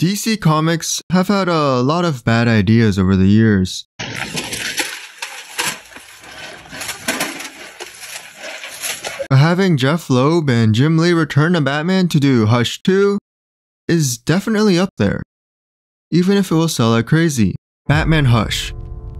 DC Comics have had a lot of bad ideas over the years. Having Jeph Loeb and Jim Lee return to Batman to do Hush 2 is definitely up there, even if it will sell like crazy. Batman Hush.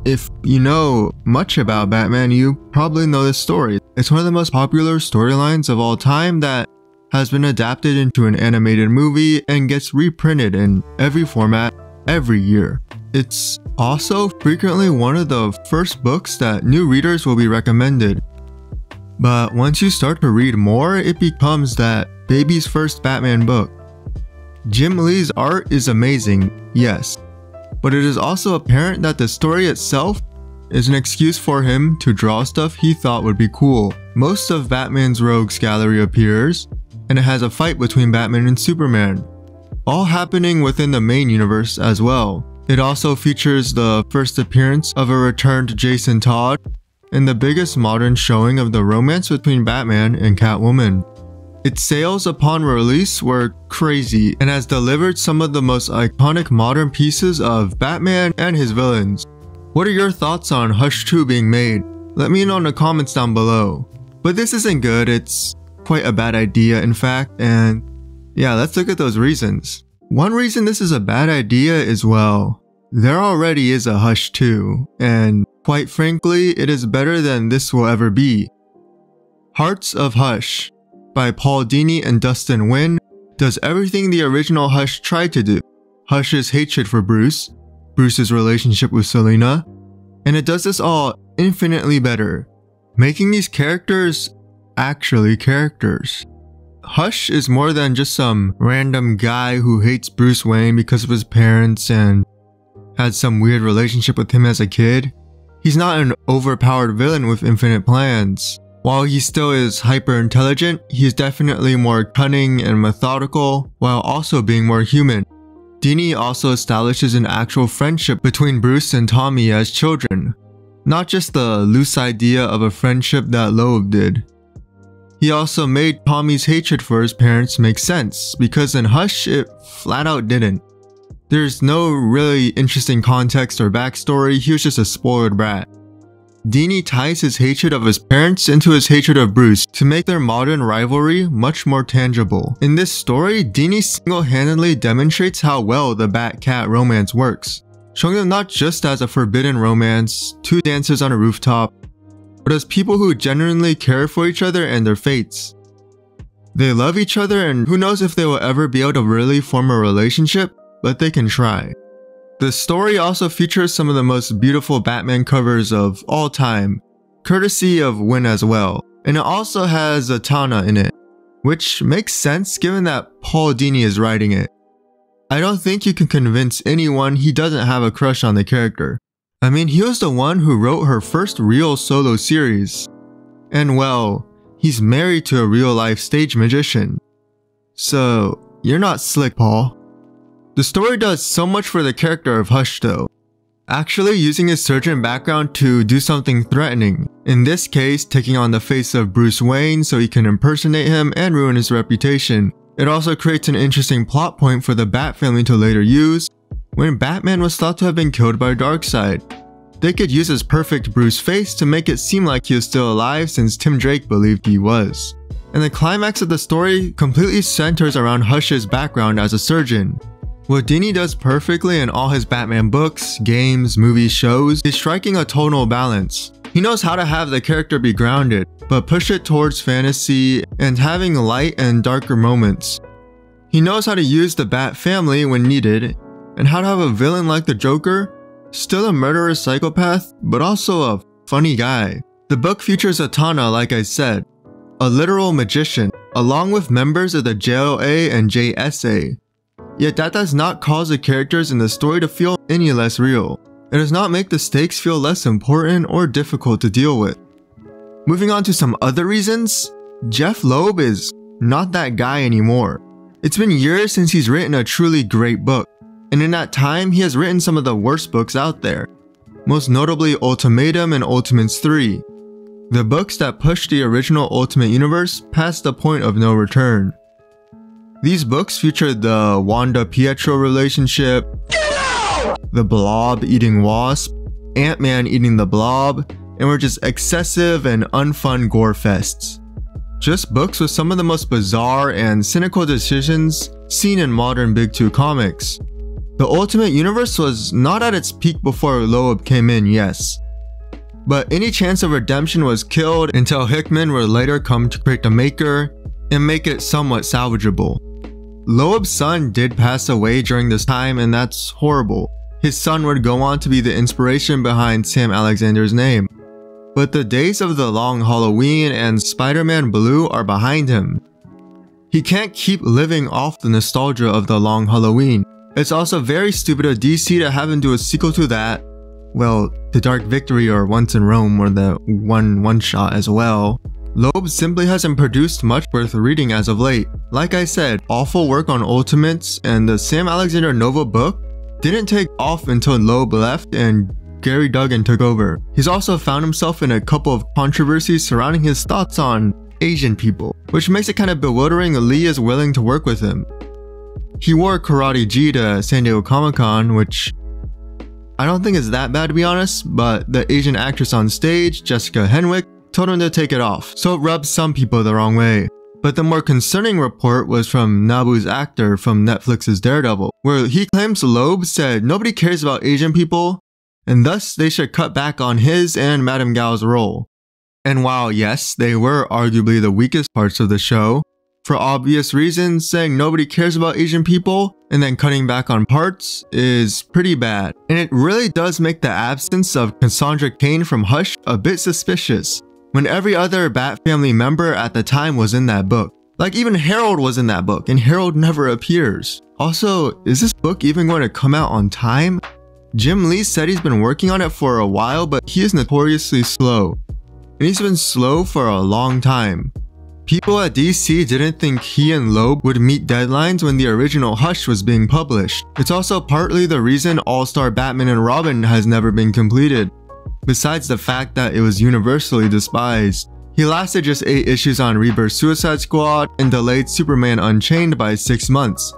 If you know much about Batman, you probably know this story. It's one of the most popular storylines of all time that has been adapted into an animated movie and gets reprinted in every format every year. It's also frequently one of the first books that new readers will be recommended. But once you start to read more, it becomes that baby's first Batman book. Jim Lee's art is amazing, yes, but it is also apparent that the story itself is an excuse for him to draw stuff he thought would be cool. Most of Batman's rogues gallery appears, and it has a fight between Batman and Superman, all happening within the main universe as well. It also features the first appearance of a returned Jason Todd, and the biggest modern showing of the romance between Batman and Catwoman. Its sales upon release were crazy and has delivered some of the most iconic modern pieces of Batman and his villains. What are your thoughts on Hush 2 being made? Let me know in the comments down below. But this isn't good, it's quite a bad idea in fact, and yeah, let's look at those reasons. One reason this is a bad idea is, well, there already is a Hush 2, and quite frankly, it is better than this will ever be. Hearts of Hush by Paul Dini and Dustin Nguyen does everything the original Hush tried to do. Hush's hatred for Bruce, Bruce's relationship with Selina, and it does this all infinitely better, making these characters actually characters. Hush is more than just some random guy who hates Bruce Wayne because of his parents and had some weird relationship with him as a kid. He's not an overpowered villain with infinite plans. While he still is hyper intelligent, he's definitely more cunning and methodical while also being more human. Dini also establishes an actual friendship between Bruce and Tommy as children, not just the loose idea of a friendship that Loeb did. He also made Tommy's hatred for his parents make sense, because in Hush it flat out didn't. There's no really interesting context or backstory, he was just a spoiled brat. Dini ties his hatred of his parents into his hatred of Bruce to make their modern rivalry much more tangible. In this story, Dini single-handedly demonstrates how well the Bat-Cat romance works, showing them not just as a forbidden romance, two dancers on a rooftop, but as people who genuinely care for each other and their fates. They love each other, and who knows if they will ever be able to really form a relationship, but they can try. The story also features some of the most beautiful Batman covers of all time, courtesy of Nguyen as well, and it also has Zatanna in it, which makes sense given that Paul Dini is writing it. I don't think you can convince anyone he doesn't have a crush on the character. I mean, he was the one who wrote her first real solo series, and well, he's married to a real-life stage magician. So, you're not slick, Paul. The story does so much for the character of Hush though, actually using his surgeon background to do something threatening, in this case taking on the face of Bruce Wayne so he can impersonate him and ruin his reputation. It also creates an interesting plot point for the Bat family to later use when Batman was thought to have been killed by Darkseid. They could use his perfect Bruce face to make it seem like he was still alive since Tim Drake believed he was. And the climax of the story completely centers around Hush's background as a surgeon. What Dini does perfectly in all his Batman books, games, movies, shows is striking a tonal balance. He knows how to have the character be grounded, but push it towards fantasy and having light and darker moments. He knows how to use the Bat family when needed, and how to have a villain like the Joker, still a murderous psychopath, but also a funny guy. The book features Zatanna, like I said, a literal magician, along with members of the JLA and JSA. Yet that does not cause the characters in the story to feel any less real. It does not make the stakes feel less important or difficult to deal with. Moving on to some other reasons, Jeph Loeb is not that guy anymore. It's been years since he's written a truly great book, and in that time he has written some of the worst books out there, most notably Ultimatum and Ultimates 3, the books that pushed the original Ultimate Universe past the point of no return. These books featured the Wanda-Pietro relationship, the Blob eating Wasp, Ant-Man eating the Blob, and were just excessive and unfun gore fests. Just books with some of the most bizarre and cynical decisions seen in modern Big Two comics. The Ultimate Universe was not at its peak before Loeb came in, yes. But any chance of redemption was killed until Hickman would later come to create the Maker and make it somewhat salvageable. Loeb's son did pass away during this time, and that's horrible. His son would go on to be the inspiration behind Sam Alexander's name. But the days of the Long Halloween and Spider-Man Blue are behind him. He can't keep living off the nostalgia of the Long Halloween. It's also very stupid of DC to have him do a sequel to that. Well, The Dark Victory or Once in Rome were the one-shot as well. Loeb simply hasn't produced much worth reading as of late. Like I said, awful work on Ultimates, and the Sam Alexander Nova book didn't take off until Loeb left and Gary Duggan took over. He's also found himself in a couple of controversies surrounding his thoughts on Asian people, which makes it kind of bewildering Lee is willing to work with him. He wore Karate G to San Diego Comic-Con, which I don't think is that bad to be honest, but the Asian actress on stage, Jessica Henwick, told him to take it off, so it rubs some people the wrong way. But the more concerning report was from Nabu's actor from Netflix's Daredevil, where he claims Loeb said nobody cares about Asian people, and thus they should cut back on his and Madame Gao's role. And while yes, they were arguably the weakest parts of the show, for obvious reasons, saying nobody cares about Asian people and then cutting back on parts is pretty bad. And it really does make the absence of Cassandra Cain from Hush a bit suspicious, when every other Bat Family member at the time was in that book. Like even Harold was in that book, and Harold never appears. Also, is this book even going to come out on time? Jim Lee said he's been working on it for a while, but he is notoriously slow. And he's been slow for a long time. People at DC didn't think he and Loeb would meet deadlines when the original Hush was being published. It's also partly the reason All-Star Batman and Robin has never been completed, besides the fact that it was universally despised. He lasted just 8 issues on Rebirth Suicide Squad and delayed Superman Unchained by 6 months.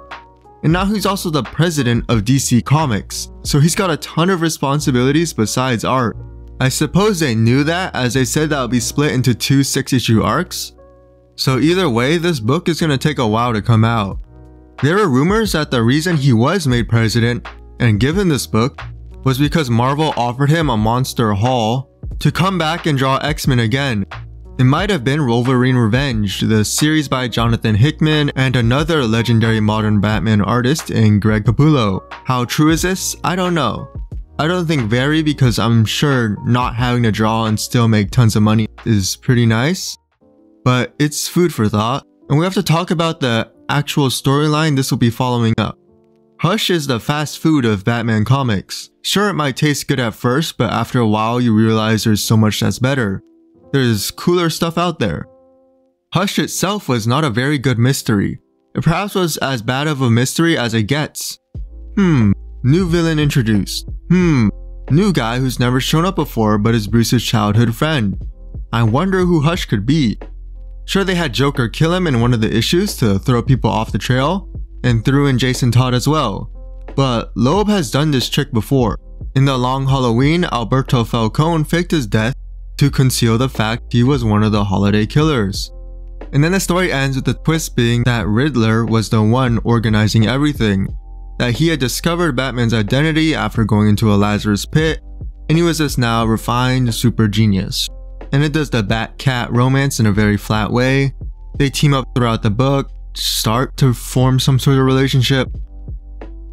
And now he's also the president of DC Comics, so he's got a ton of responsibilities besides art. I suppose they knew that, as they said that would be split into 2 6-issue arcs. So either way, this book is going to take a while to come out. There were rumors that the reason he was made president and given this book was because Marvel offered him a Monster Haul to come back and draw X-Men again. It might have been Wolverine Revenge, the series by Jonathan Hickman and another legendary modern Batman artist in Greg Capullo. How true is this? I don't know. I don't think very, because I'm sure not having to draw and still make tons of money is pretty nice. But it's food for thought, and we have to talk about the actual storyline this will be following up. Hush is the fast food of Batman comics. Sure, it might taste good at first, but after a while you realize there's so much that's better. There's cooler stuff out there. Hush itself was not a very good mystery. It perhaps was as bad of a mystery as it gets. New villain introduced. New guy who's never shown up before but is Bruce's childhood friend. I wonder who Hush could be. Sure, they had Joker kill him in one of the issues to throw people off the trail, and threw in Jason Todd as well. But Loeb has done this trick before. In the Long Halloween, Alberto Falcone faked his death to conceal the fact he was one of the holiday killers. And then the story ends with the twist being that Riddler was the one organizing everything, that he had discovered Batman's identity after going into a Lazarus pit, and he was this now refined super genius. And it does the Bat-Cat romance in a very flat way. They team up throughout the book, start to form some sort of relationship,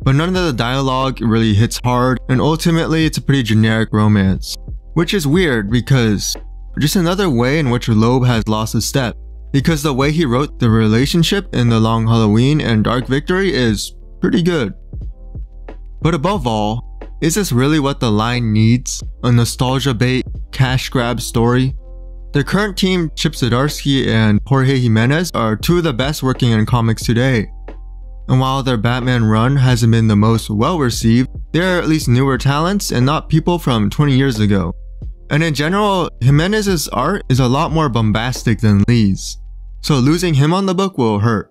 but none of the dialogue really hits hard, and ultimately it's a pretty generic romance. Which is weird, because just another way in which Loeb has lost a step, because the way he wrote the relationship in The Long Halloween and Dark Victory is pretty good. But above all, is this really what the line needs? A nostalgia bait, cash grab story? The current team, Chip Zdarsky and Jorge Jimenez, are 2 of the best working in comics today. And while their Batman run hasn't been the most well received, they are at least newer talents and not people from 20 years ago. And in general, Jimenez's art is a lot more bombastic than Lee's, so losing him on the book will hurt.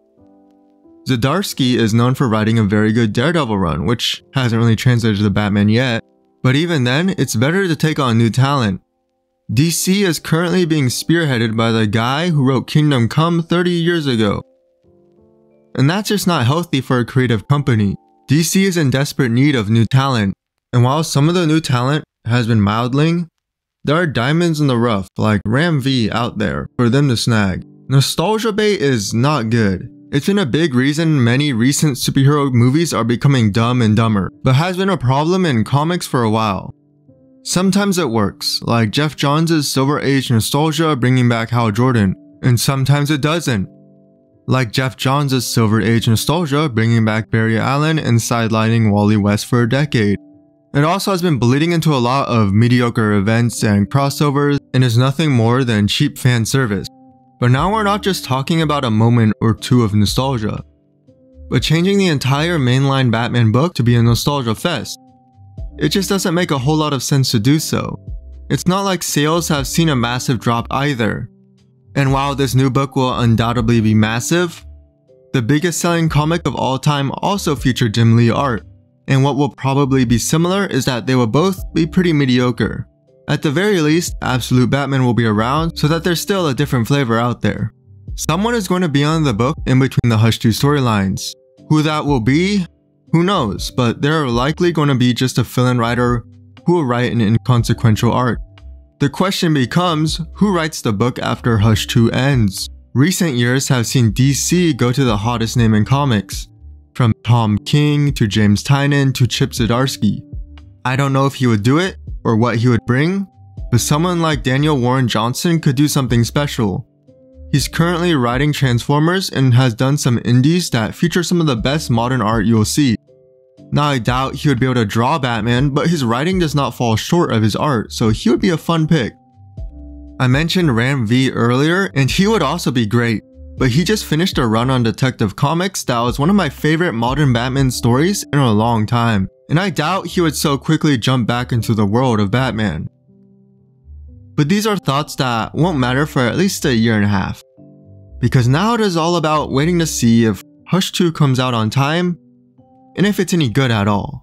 Zdarsky is known for writing a very good Daredevil run, which hasn't really translated to the Batman yet, but even then, it's better to take on new talent. DC is currently being spearheaded by the guy who wrote Kingdom Come 30 years ago. And that's just not healthy for a creative company. DC is in desperate need of new talent, and while some of the new talent has been middling, there are diamonds in the rough like Ram V out there for them to snag. Nostalgia bait is not good. It's been a big reason many recent superhero movies are becoming dumb and dumber, but has been a problem in comics for a while. Sometimes it works, like Geoff Johns' Silver Age nostalgia bringing back Hal Jordan, and sometimes it doesn't, like Geoff Johns' Silver Age nostalgia bringing back Barry Allen and sidelining Wally West for a decade. It also has been bleeding into a lot of mediocre events and crossovers, and is nothing more than cheap fan service. But now we're not just talking about a moment or two of nostalgia, but changing the entire mainline Batman book to be a nostalgia fest. It just doesn't make a whole lot of sense to do so. It's not like sales have seen a massive drop either. And while this new book will undoubtedly be massive, the biggest selling comic of all time also featured Jim Lee art, and what will probably be similar is that they will both be pretty mediocre. At the very least, Absolute Batman will be around so that there's still a different flavor out there. Someone is going to be on the book in between the Hush 2 storylines. Who that will be? Who knows, but there are likely going to be just a fill-in writer who will write an inconsequential arc. The question becomes, who writes the book after Hush 2 ends? Recent years have seen DC go to the hottest name in comics, from Tom King to James Tynion to Chip Zdarsky. I don't know if he would do it or what he would bring, but someone like Daniel Warren Johnson could do something special. He's currently writing Transformers and has done some indies that feature some of the best modern art you'll see. Now I doubt he would be able to draw Batman, but his writing does not fall short of his art, so he would be a fun pick. I mentioned Ram V earlier, and he would also be great, but he just finished a run on Detective Comics that was one of my favorite modern Batman stories in a long time, and I doubt he would so quickly jump back into the world of Batman. But these are thoughts that won't matter for at least a year and a half, because now it is all about waiting to see if Hush 2 comes out on time, and if it's any good at all.